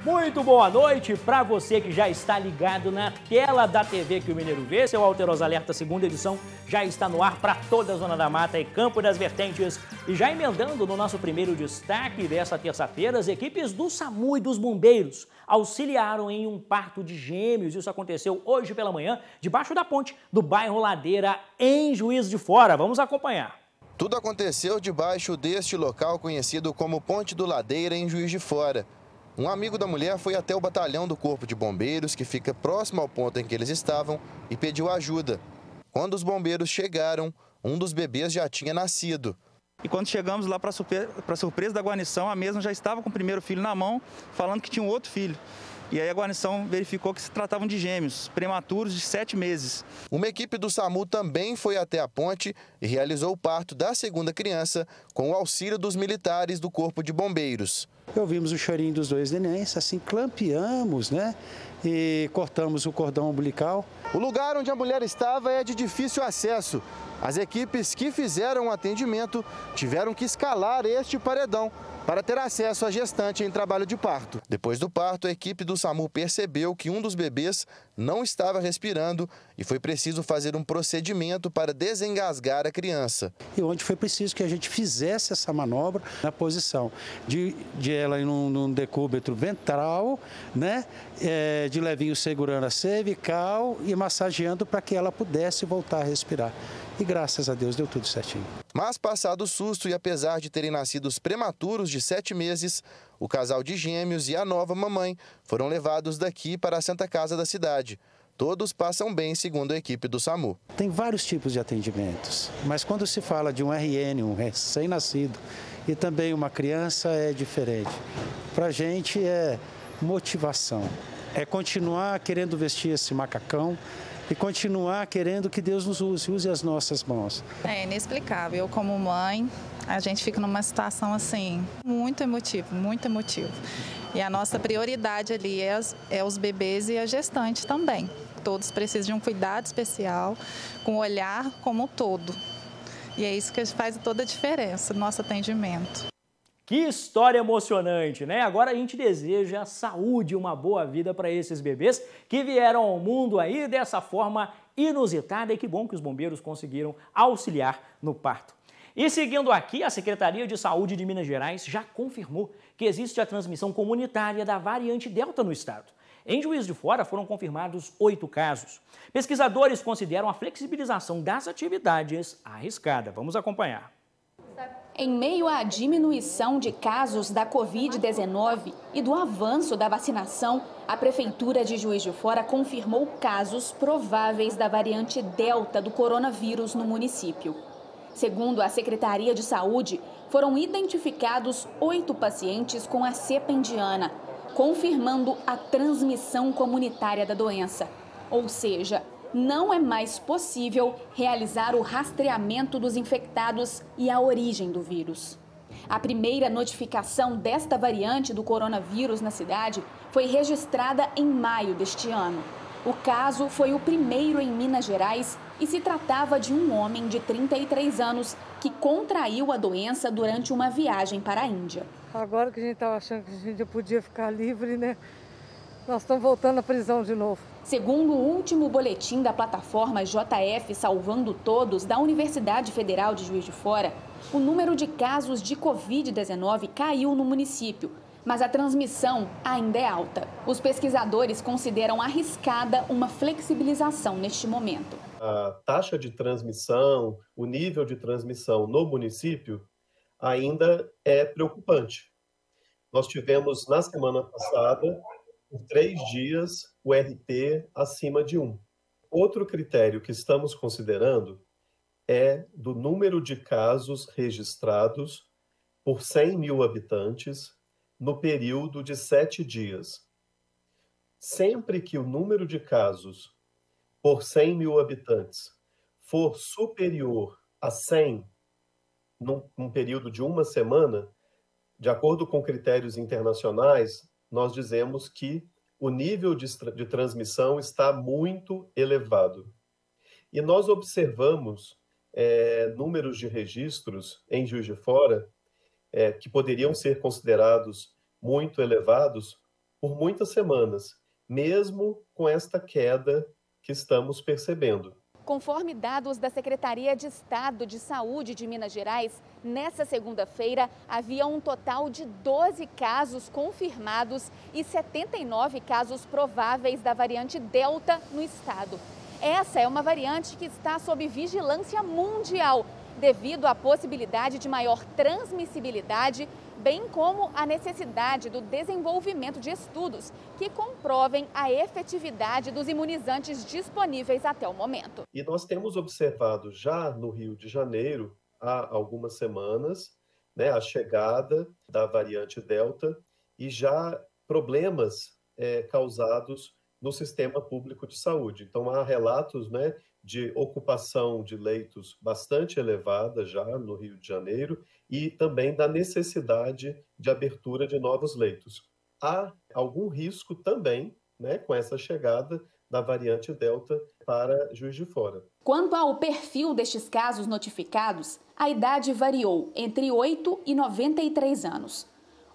Muito boa noite para você que já está ligado na tela da TV que o Mineiro vê. Seu Alterosa Alerta, segunda edição, já está no ar para toda a Zona da Mata e Campo das Vertentes. E já emendando no nosso primeiro destaque dessa terça-feira, as equipes do SAMU e dos bombeiros auxiliaram em um parto de gêmeos. Isso aconteceu hoje pela manhã, debaixo da ponte do bairro Ladeira, em Juiz de Fora. Vamos acompanhar. Tudo aconteceu debaixo deste local conhecido como Ponte do Ladeira, em Juiz de Fora. Um amigo da mulher foi até o batalhão do Corpo de Bombeiros, que fica próximo ao ponto em que eles estavam, e pediu ajuda. Quando os bombeiros chegaram, um dos bebês já tinha nascido. E quando chegamos lá, para surpresa da guarnição, a mesma já estava com o primeiro filho na mão, falando que tinha um outro filho. E aí a guarnição verificou que se tratavam de gêmeos, prematuros de 7 meses. Uma equipe do SAMU também foi até a ponte e realizou o parto da segunda criança com o auxílio dos militares do Corpo de Bombeiros. Ouvimos o chorinho dos dois nenéns, assim, clampeamos, né? E cortamos o cordão umbilical. O lugar onde a mulher estava é de difícil acesso. As equipes que fizeram o atendimento tiveram que escalar este paredão para ter acesso à gestante em trabalho de parto. Depois do parto, a equipe do SAMU percebeu que um dos bebês não estava respirando e foi preciso fazer um procedimento para desengasgar a criança. E onde foi preciso que a gente fizesse essa manobra na posição de ela em um decúbito ventral, né? De levinho segurando a cervical e massageando para que ela pudesse voltar a respirar. E graças a Deus deu tudo certinho. Mas passado o susto e apesar de terem nascido os prematuros de 7 meses, o casal de gêmeos e a nova mamãe foram levados daqui para a Santa Casa da cidade. Todos passam bem, segundo a equipe do SAMU. Tem vários tipos de atendimentos, mas quando se fala de um RN, um recém-nascido, e também uma criança, é diferente. Para a gente é motivação, é continuar querendo vestir esse macacão, e continuar querendo que Deus nos use as nossas mãos. É inexplicável. Eu, como mãe, a gente fica numa situação assim, muito emotivo, muito emotivo. E a nossa prioridade ali é os bebês e a gestante também. Todos precisam de um cuidado especial, com o olhar como um todo. E é isso que faz toda a diferença no nosso atendimento. Que história emocionante, né? Agora a gente deseja saúde e uma boa vida para esses bebês que vieram ao mundo aí dessa forma inusitada, e que bom que os bombeiros conseguiram auxiliar no parto. E seguindo aqui, a Secretaria de Saúde de Minas Gerais já confirmou que existe a transmissão comunitária da variante Delta no estado. Em Juiz de Fora foram confirmados 8 casos. Pesquisadores consideram a flexibilização das atividades arriscada. Vamos acompanhar. Em meio à diminuição de casos da Covid-19 e do avanço da vacinação, a Prefeitura de Juiz de Fora confirmou casos prováveis da variante Delta do coronavírus no município. Segundo a Secretaria de Saúde, foram identificados 8 pacientes com a cepa indiana, confirmando a transmissão comunitária da doença. Ou seja, não é mais possível realizar o rastreamento dos infectados e a origem do vírus. A primeira notificação desta variante do coronavírus na cidade foi registrada em maio deste ano. O caso foi o primeiro em Minas Gerais e se tratava de um homem de 33 anos que contraiu a doença durante uma viagem para a Índia. Agora que a gente estava achando que a gente podia ficar livre, né? Nós estamos voltando à prisão de novo. Segundo o último boletim da plataforma JF Salvando Todos, da Universidade Federal de Juiz de Fora, o número de casos de Covid-19 caiu no município, mas a transmissão ainda é alta. Os pesquisadores consideram arriscada uma flexibilização neste momento. A taxa de transmissão, o nível de transmissão no município ainda é preocupante. Nós tivemos na semana passada, por 3 dias, o RT acima de 1. Outro critério que estamos considerando é do número de casos registrados por 100 mil habitantes no período de 7 dias. Sempre que o número de casos por 100 mil habitantes for superior a 100 num período de 1 semana, de acordo com critérios internacionais, nós dizemos que o nível de transmissão está muito elevado. E nós observamos números de registros em Juiz de Fora que poderiam ser considerados muito elevados por muitas semanas, mesmo com esta queda que estamos percebendo. Conforme dados da Secretaria de Estado de Saúde de Minas Gerais, nessa segunda-feira havia um total de 12 casos confirmados e 79 casos prováveis da variante Delta no estado. Essa é uma variante que está sob vigilância mundial, devido à possibilidade de maior transmissibilidade, bem como a necessidade do desenvolvimento de estudos que comprovem a efetividade dos imunizantes disponíveis até o momento. E nós temos observado já no Rio de Janeiro, há algumas semanas, a chegada da variante Delta e já problemas causados no sistema público de saúde. Então, há relatos de ocupação de leitos bastante elevada já no Rio de Janeiro e também da necessidade de abertura de novos leitos. Há algum risco também, com essa chegada da variante Delta para Juiz de Fora. Quanto ao perfil destes casos notificados, a idade variou entre 8 e 93 anos.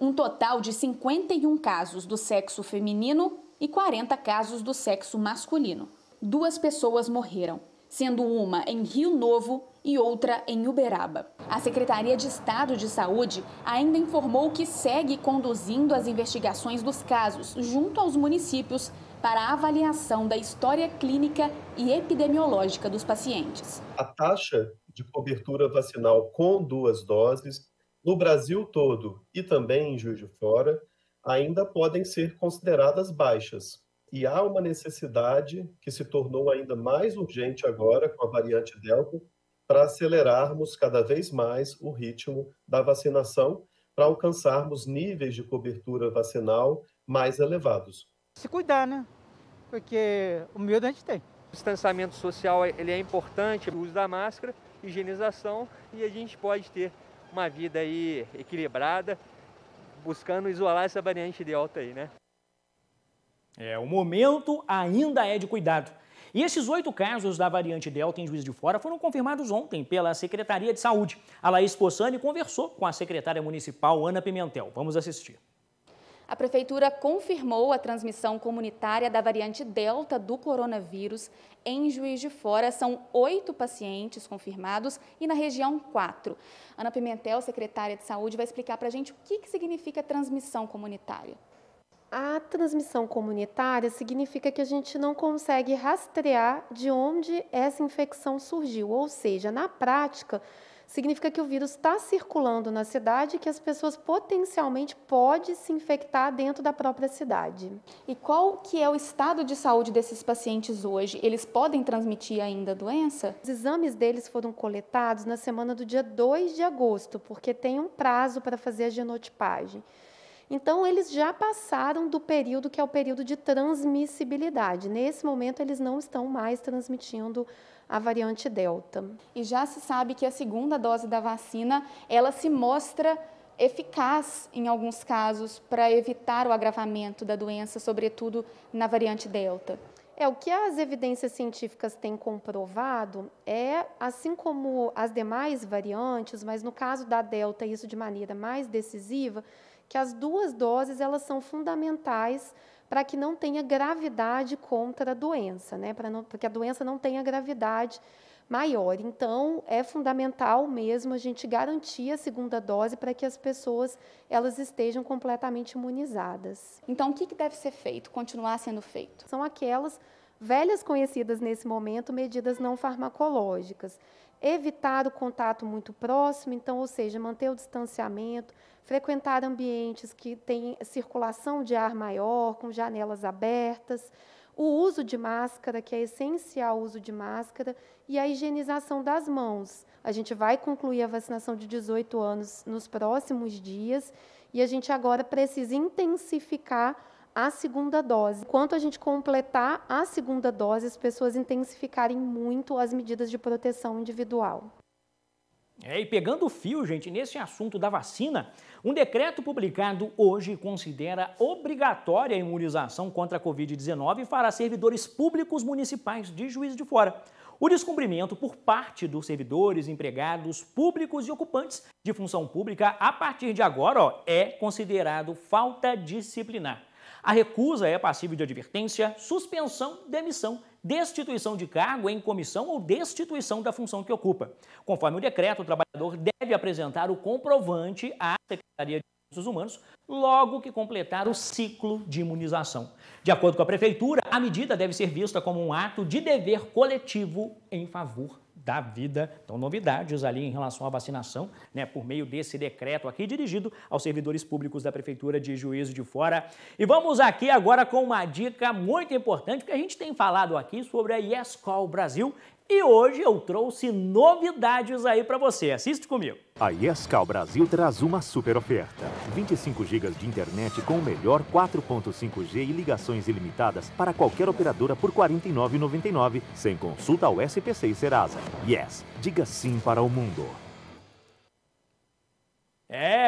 Um total de 51 casos do sexo feminino e 40 casos do sexo masculino. 2 pessoas morreram, sendo uma em Rio Novo e outra em Uberaba. A Secretaria de Estado de Saúde ainda informou que segue conduzindo as investigações dos casos junto aos municípios para a avaliação da história clínica e epidemiológica dos pacientes. A taxa de cobertura vacinal com 2 doses no Brasil todo e também em Juiz de Fora ainda podem ser consideradas baixas. E há uma necessidade que se tornou ainda mais urgente agora com a variante Delta para acelerarmos cada vez mais o ritmo da vacinação para alcançarmos níveis de cobertura vacinal mais elevados. Se cuidar, né? Porque o medo a gente tem. O distanciamento social ele é importante, o uso da máscara, higienização, e a gente pode ter uma vida aí equilibrada, buscando isolar essa variante Delta aí, né? O momento ainda é de cuidado. E esses 8 casos da variante Delta em Juiz de Fora foram confirmados ontem pela Secretaria de Saúde. A Laís Possani conversou com a secretária municipal, Ana Pimentel. Vamos assistir. A Prefeitura confirmou a transmissão comunitária da variante Delta do coronavírus em Juiz de Fora. São 8 pacientes confirmados e na região 4. Ana Pimentel, secretária de Saúde, vai explicar para a gente o que significa transmissão comunitária. A transmissão comunitária significa que a gente não consegue rastrear de onde essa infecção surgiu, ou seja, na prática, significa que o vírus está circulando na cidade e que as pessoas potencialmente podem se infectar dentro da própria cidade. E qual que é o estado de saúde desses pacientes hoje? Eles podem transmitir ainda a doença? Os exames deles foram coletados na semana do dia 2 de agosto, porque tem um prazo para fazer a genotipagem. Então, eles já passaram do período que é o período de transmissibilidade. Nesse momento, eles não estão mais transmitindo a variante Delta. E já se sabe que a segunda dose da vacina, ela se mostra eficaz em alguns casos para evitar o agravamento da doença, sobretudo na variante Delta. O que as evidências científicas têm comprovado é, assim como as demais variantes, mas no caso da Delta, isso de maneira mais decisiva, que as 2 doses elas são fundamentais para que não tenha gravidade contra a doença, porque a doença não tenha gravidade maior. Então, é fundamental mesmo a gente garantir a segunda dose para que as pessoas elas estejam completamente imunizadas. Então, o que deve ser feito, continuar sendo feito? São aquelas velhas conhecidas nesse momento, medidas não farmacológicas. Evitar o contato muito próximo, então, ou seja, manter o distanciamento, frequentar ambientes que têm circulação de ar maior, com janelas abertas, o uso de máscara, que é essencial o uso de máscara, e a higienização das mãos. A gente vai concluir a vacinação de 18 anos nos próximos dias e a gente agora precisa intensificar a segunda dose. Enquanto a gente completar a segunda dose, as pessoas intensificarem muito as medidas de proteção individual. E pegando o fio, gente, nesse assunto da vacina, um decreto publicado hoje considera obrigatória a imunização contra a Covid-19 para servidores públicos municipais de Juiz de Fora. O descumprimento por parte dos servidores, empregados públicos e ocupantes de função pública, a partir de agora, é considerado falta disciplinar. A recusa é passível de advertência, suspensão, demissão, destituição de cargo em comissão ou destituição da função que ocupa. Conforme o decreto, o trabalhador deve apresentar o comprovante à Secretaria de Recursos Humanos logo que completar o ciclo de imunização. De acordo com a Prefeitura, a medida deve ser vista como um ato de dever coletivo em favor da vida. Então, novidades ali em relação à vacinação, né, por meio desse decreto aqui dirigido aos servidores públicos da Prefeitura de Juiz de Fora. E vamos aqui agora com uma dica muito importante, que a gente tem falado aqui sobre a YesCall Brasil e hoje eu trouxe novidades aí para você. Assiste comigo. A YesCall Brasil traz uma super oferta. 25 GB de internet com o melhor 4.5G e ligações ilimitadas para qualquer operadora por R$ 49,99, sem consulta ao SPC e Serasa. Yes, diga sim para o mundo.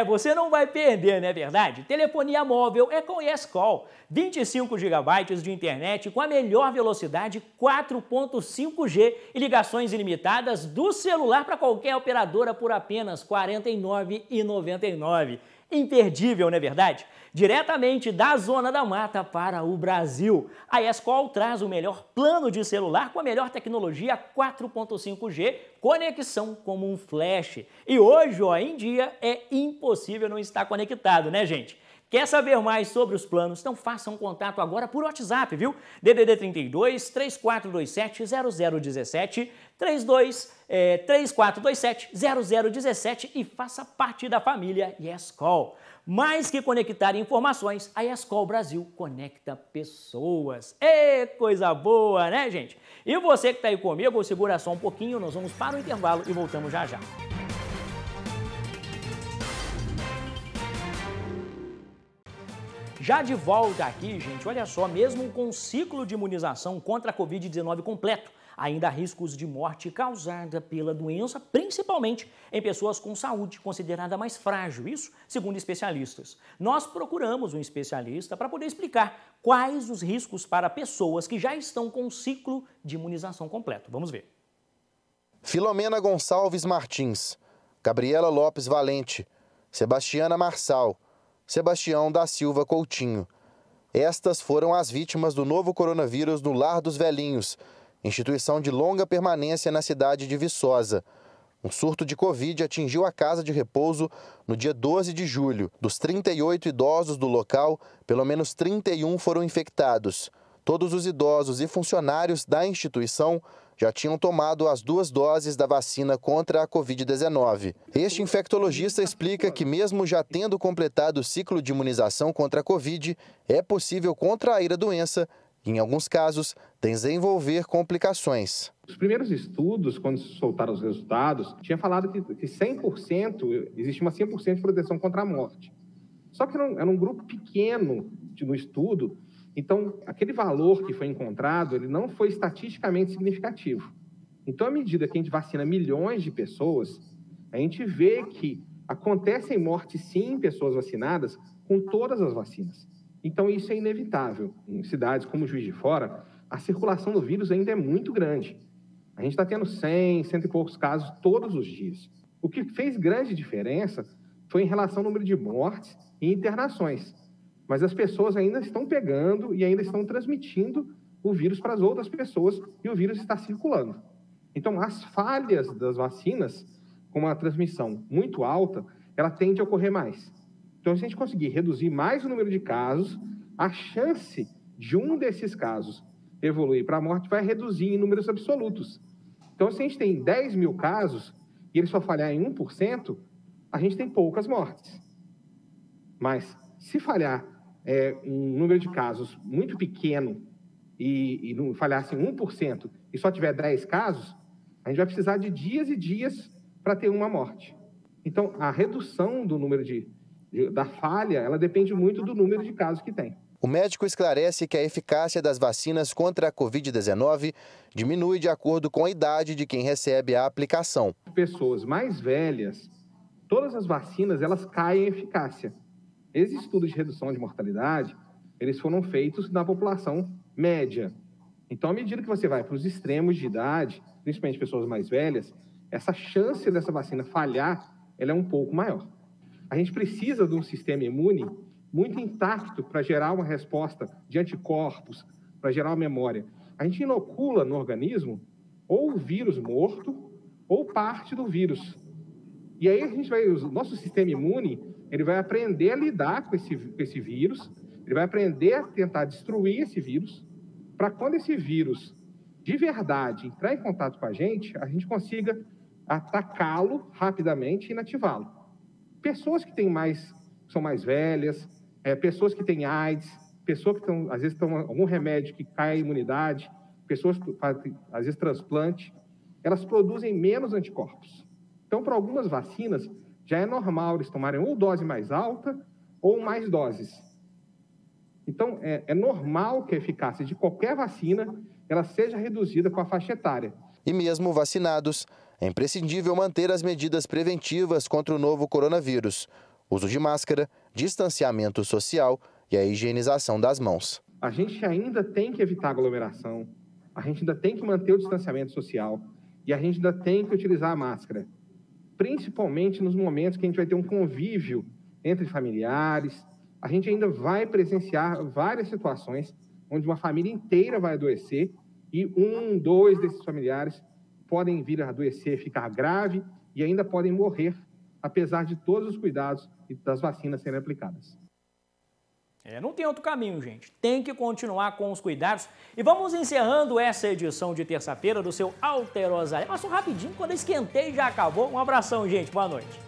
Você não vai perder, não é verdade? Telefonia móvel é com YesCall. 25 GB de internet com a melhor velocidade 4.5G e ligações ilimitadas do celular para qualquer operadora por apenas R$ 49,99. Imperdível, não é verdade? Diretamente da Zona da Mata para o Brasil. A YesCall traz o melhor plano de celular com a melhor tecnologia 4.5G, conexão como um flash. E hoje, em dia, é impossível não estar conectado, né, gente? Quer saber mais sobre os planos? Então faça um contato agora por WhatsApp, viu? DDD 32 3427 0017 3427 0017 e faça parte da família YesCall. Mais que conectar informações, a YesCall Brasil conecta pessoas. Coisa boa, né, gente? E você que está aí comigo, segura só um pouquinho, nós vamos para o intervalo e voltamos já já. Já de volta aqui, gente, olha só, mesmo com o ciclo de imunização contra a Covid-19 completo, ainda há riscos de morte causada pela doença, principalmente em pessoas com saúde considerada mais frágil, isso segundo especialistas. Nós procuramos um especialista para poder explicar quais os riscos para pessoas que já estão com o ciclo de imunização completo. Vamos ver. Filomena Gonçalves Martins, Gabriela Lopes Valente, Sebastiana Marçal, Sebastião da Silva Coutinho. Estas foram as vítimas do novo coronavírus no Lar dos Velhinhos, instituição de longa permanência na cidade de Viçosa. Um surto de Covid atingiu a casa de repouso no dia 12 de julho. Dos 38 idosos do local, pelo menos 31 foram infectados. Todos os idosos e funcionários da instituição já tinham tomado as 2 doses da vacina contra a Covid-19. Este infectologista explica que, mesmo já tendo completado o ciclo de imunização contra a Covid, é possível contrair a doença e, em alguns casos, desenvolver complicações. Os primeiros estudos, quando se soltaram os resultados, tinha falado que 100%, existe uma 100% de proteção contra a morte. Só que era um grupo pequeno no estudo. Então, aquele valor que foi encontrado, ele não foi estatisticamente significativo. Então, à medida que a gente vacina milhões de pessoas, a gente vê que acontecem mortes, sim, em pessoas vacinadas com todas as vacinas. Então, isso é inevitável. Em cidades como Juiz de Fora, a circulação do vírus ainda é muito grande. A gente está tendo 100 e poucos casos todos os dias. O que fez grande diferença foi em relação ao número de mortes e internações. Mas as pessoas ainda estão pegando e ainda estão transmitindo o vírus para as outras pessoas e o vírus está circulando. Então, as falhas das vacinas, com uma transmissão muito alta, ela tende a ocorrer mais. Então, se a gente conseguir reduzir mais o número de casos, a chance de um desses casos evoluir para a morte vai reduzir em números absolutos. Então, se a gente tem 10 mil casos e ele só falhar em 1%, a gente tem poucas mortes. Mas, se falhar um número de casos muito pequeno e não falhasse em 1% e só tiver 10 casos, a gente vai precisar de dias e dias para ter uma morte. Então, a redução do número da falha, ela depende muito do número de casos que tem. O médico esclarece que a eficácia das vacinas contra a Covid-19 diminui de acordo com a idade de quem recebe a aplicação. Pessoas mais velhas, todas as vacinas, elas caem em eficácia. Esses estudos de redução de mortalidade, eles foram feitos na população média. Então, à medida que você vai para os extremos de idade, principalmente pessoas mais velhas, essa chance dessa vacina falhar, ela é um pouco maior. A gente precisa de um sistema imune muito intacto para gerar uma resposta de anticorpos, para gerar uma memória. A gente inocula no organismo ou o vírus morto ou parte do vírus. E aí o nosso sistema imune, ele vai aprender a lidar com esse vírus, ele vai aprender a tentar destruir esse vírus, para quando esse vírus de verdade entrar em contato com a gente consiga atacá-lo rapidamente e inativá-lo. Pessoas que são mais velhas, pessoas que têm AIDS, pessoas que às vezes tomam algum remédio que cai a imunidade, pessoas que fazem, às vezes, transplante, elas produzem menos anticorpos. Então, para algumas vacinas, já é normal eles tomarem ou dose mais alta ou mais doses. Então, é normal que a eficácia de qualquer vacina ela seja reduzida com a faixa etária. E mesmo vacinados, é imprescindível manter as medidas preventivas contra o novo coronavírus. Uso de máscara, distanciamento social e a higienização das mãos. A gente ainda tem que evitar aglomeração, a gente ainda tem que manter o distanciamento social e a gente ainda tem que utilizar a máscara. Principalmente nos momentos que a gente vai ter um convívio entre familiares, a gente ainda vai presenciar várias situações onde uma família inteira vai adoecer e 1, 2 desses familiares podem vir a adoecer, ficar grave e ainda podem morrer, apesar de todos os cuidados e das vacinas serem aplicadas. Não tem outro caminho, gente. Tem que continuar com os cuidados. E vamos encerrando essa edição de terça-feira do seu Alterosa. Passou rapidinho, quando eu esquentei já acabou. Um abração, gente. Boa noite.